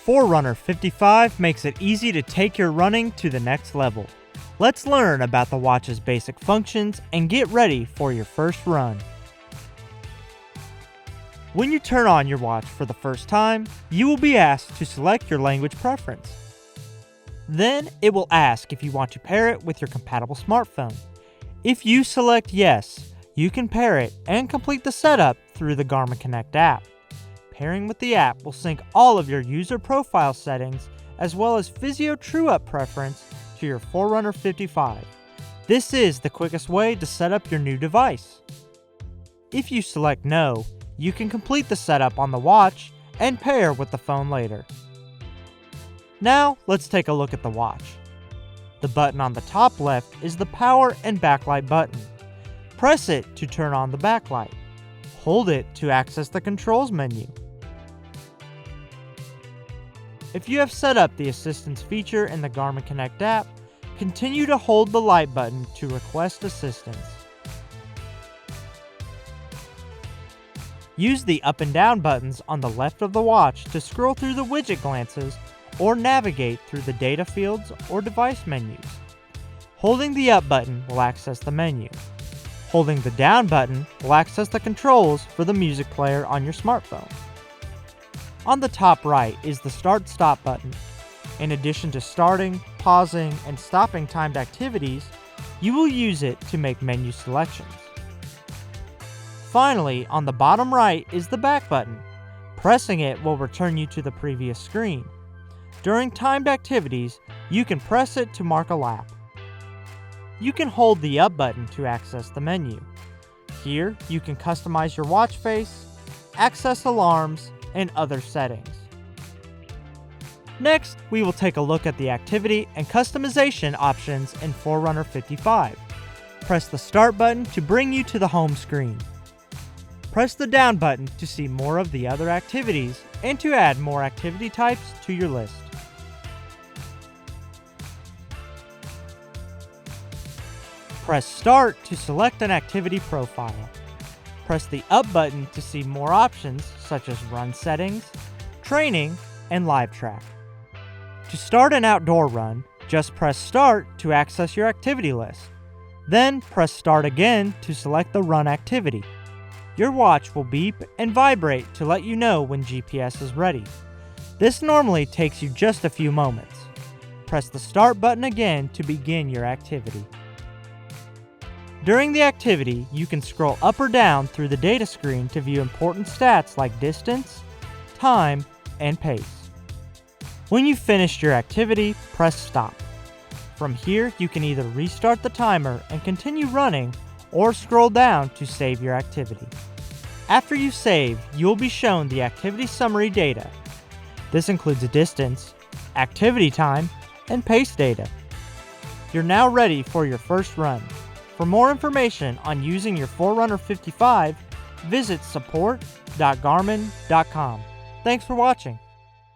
Forerunner 55 makes it easy to take your running to the next level. Let's learn about the watch's basic functions and get ready for your first run. When you turn on your watch for the first time, you will be asked to select your language preference. Then it will ask if you want to pair it with your compatible smartphone. If you select yes, you can pair it and complete the setup through the Garmin Connect app. Pairing with the app will sync all of your user profile settings as well as Physio True-Up preference to your Forerunner 55. This is the quickest way to set up your new device. If you select no, you can complete the setup on the watch and pair with the phone later. Now let's take a look at the watch. The button on the top left is the power and backlight button. Press it to turn on the backlight. Hold it to access the controls menu. If you have set up the assistance feature in the Garmin Connect app, continue to hold the light button to request assistance. Use the up and down buttons on the left of the watch to scroll through the widget glances or navigate through the data fields or device menus. Holding the up button will access the menu. Holding the down button will access the controls for the music player on your smartphone. On the top right is the Start/Stop button. In addition to starting, pausing, and stopping timed activities, you will use it to make menu selections. Finally, on the bottom right is the back button. Pressing it will return you to the previous screen. During timed activities, you can press it to mark a lap. You can hold the up button to access the menu. Here, you can customize your watch face, access alarms, and other settings. Next, we will take a look at the activity and customization options in Forerunner 55. Press the Start button to bring you to the home screen. Press the down button to see more of the other activities and to add more activity types to your list. Press Start to select an activity profile. Press the up button to see more options such as run settings, training, and live track. To start an outdoor run, just press Start to access your activity list. Then press Start again to select the run activity. Your watch will beep and vibrate to let you know when GPS is ready. This normally takes you just a few moments. Press the Start button again to begin your activity. During the activity, you can scroll up or down through the data screen to view important stats like distance, time, and pace. When you've finished your activity, press Stop. From here, you can either restart the timer and continue running or scroll down to save your activity. After you save, you will be shown the activity summary data. This includes distance, activity time, and pace data. You're now ready for your first run. For more information on using your Forerunner 55, visit support.garmin.com. Thanks for watching.